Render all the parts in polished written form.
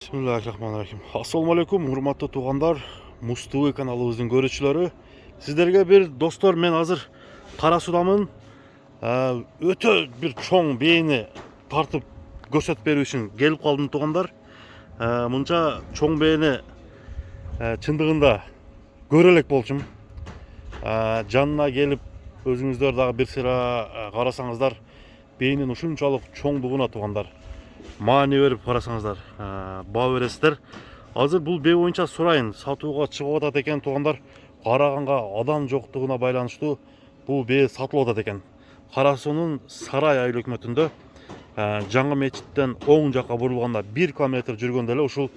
Bismillahirrahmanirrahim. Assalamu alaikum, hurmatlı tuğanlar, Mustuvi kanalımızın görüşçüleri. Sizlerge bir dostlar, men hazır Karasudamın öte bir çoğun beyni tartıp gösterip berүү üçün gelip kaldım tuğanlar. Munca çoğun beyni çındığında görelek bolçum. Canına gelip özünüzler daha bir sıra karasanızlar beynin uşunçalık çoğunluğuna tuğanlar. Mani verip қарасаңыздар, баға бересіздер. Азыр бұл бей ойынша сұрайын, сатуға шығып атат екен туғандар. Қарағанға адам жоқтығына байланыштуу бұл бей сатылып атат екен. Қарасунун Сарай айыл өкмөтүндө жаңы мечиттен оң жаққа бурулганда 1 километр жүргөндө эле ушул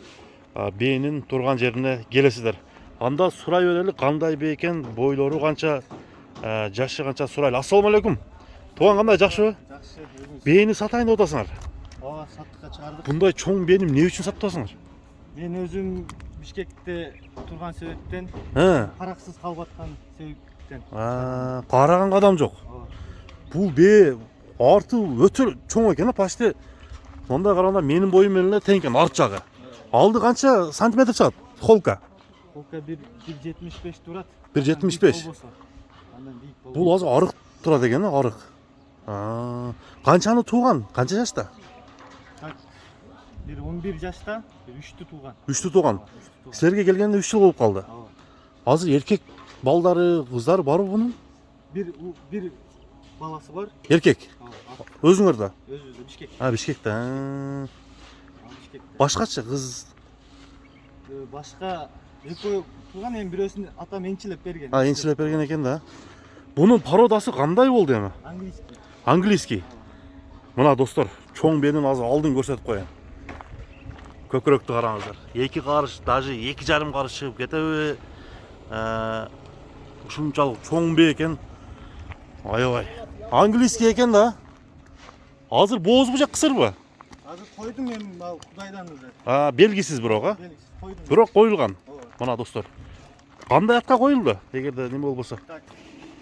бейнин турган жерине келесиздер. Анда сурай берели, кандай бей экен, бойлору канча, жашы канча сурайлы. Ассаламу алейкум. Туган кандай, жакшыбы? Жакшы. Бейни сатайын деп атасыңар. Ооба, саттыкка чыгардык. Bunday çoğun benim ne için satасыңар? Мен өзүм Бишкекте турган себептен, караксыз калып аткан себептен. Караганга адам жок. Бул бе арты өтө чоң экен, почти. Мындай караганда менин боюм менен эле тең экен, арт жагы. Алды канча сантиметр чыгат? Холка. Холка 1,75 турат. 1,75. Андан бийик болот. Бул азыр арык турат экен, арык. Канчаны тууган? Канча жашта? Bir 11 жашта, bir 3'tü туган. 3'tü тууган. Силерге келгенде 3 жыл болуп калды. Азыр эркек балдары, кыздары барбы бунун? Bir баласы бар. Эркек. Өзүңөрдө? Өзүбүздө Бишкек. Бишкекте. Бишкекте. Башкачы кыз. Башка экөө туган, эми бирөөсүн атам энчилеп берген. Энчилеп берген экен да. Бунун пародасы кандай болду эми? Английский. Английский. Мына достор, чоң бенин азыр алдын көрсөтүп коеюн. Көкүрөктү караңыздар. 2 карыш, даже 2,5 карыш чыгып кетеби? Ушунчалык чоң бе экен. Аябай. Английский экен да. Азыр боозбу же кысырбы? Азыр койдум мен Кудайдан уже. Белгисиз бирок, Белгисиз койдум. Бирок коюлган. Мына достор. Кандай атка коюлду? Эгерде неме болбосо.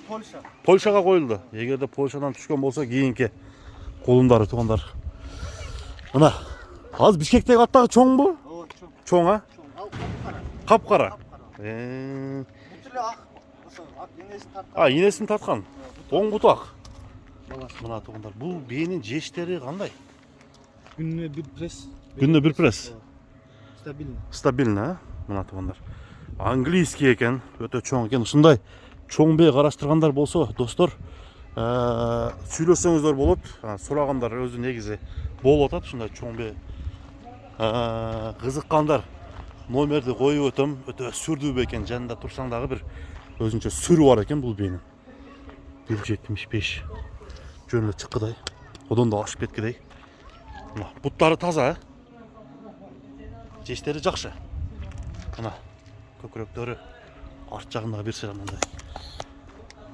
Польша. Польшага коюлду. Эгерде Польшадан түшкөн болсо кийинки колундары туугандар. Мына азыр Бишкектеги аттагы чоңбу? Ооба, чоң. Чоң, Чоң. Ал Капкара. Бут эле ак, ак энесин тарткан. Энесин тарткан. Оң бутак. Баласы. Мына туугандар, бул бейнин жештери кандай? Күнүнө бир пресс. Күнүнө бир пресс. Стабильно. Стабильно, мына туугандар. Английский экен, өтө чоң экен. Ушундай чоң бей караштыргандар болсо, достор, сүйлөсөңүздөр болот. Сурагандар өзү негизи болуп атат, ушундай чоң бей. Кызыккандар номерди коюп өтөм, өтө сүрдүү бекен, жанында турсаң дагы бир өзүнчө сүрү бар экен бул бейнин. 1,75 жөн эле чыккыдай, одон да ашып кеткидей. Мына буттары таза, жештери жакшы. Мына көкүрөктөрү арт жагында бир сыра мындай.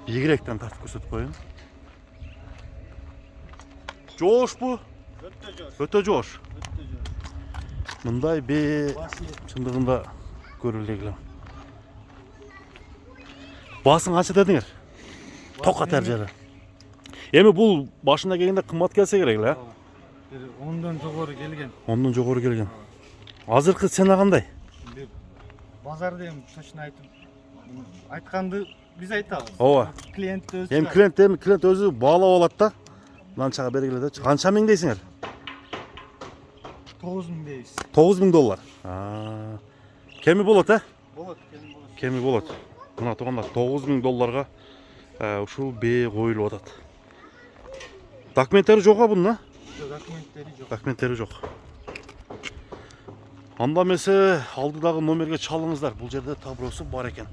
Бийигирээктен тартып көрсөтүп коеюн. Жоошпу? Өтө жоош. Мындай бе чындыгында көрүлө элем. Басың канча дедиңер? Тока тержери. Эми бул башында келгенде кымбат келсе керек эле. Бир 10дон жогору келген. 10дон жогору келген. Азыркы цена кандай? Бир базарда эми точно айтканды биз айтабыз. Ооба. Клиент өзү. Эми клиент өзү баалап алат да. Мынанчага бергиле деп. Канча миң дейсиңер? 9000 дейбиз. $9000. Кеми болот, Болот, Кеми болот. Мына туугандар $9000 ушул бээ коюлуп атат. Документтери жок бунун, Документтери жок. Анда эмесе алдыдагы номерге чалыңыздар. Бул жерде табросу бар экен.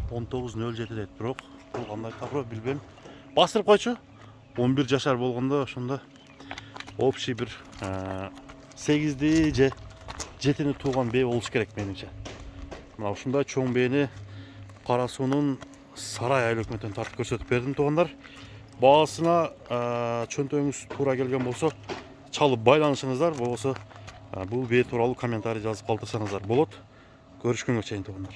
1907 дейт, бирок бул кандай табро билбейм. Бастырып койчу. 11 жашар болгондо ошондо общий бир 8 же 7 тууган бей болуш керек менимче. Мына ушундай чоң бейни Карасуунун Сарай айыл өкмөтүнөн тартып көрсөтүп бердим туугандар. Баасына чөнтөгүңүз туура келген болсо чалып байланышыңыздар, болбосо бул бей тууралуу комментарий жазып калтырсаңыздар болот. Көрүшкөнгө чейин туугандар.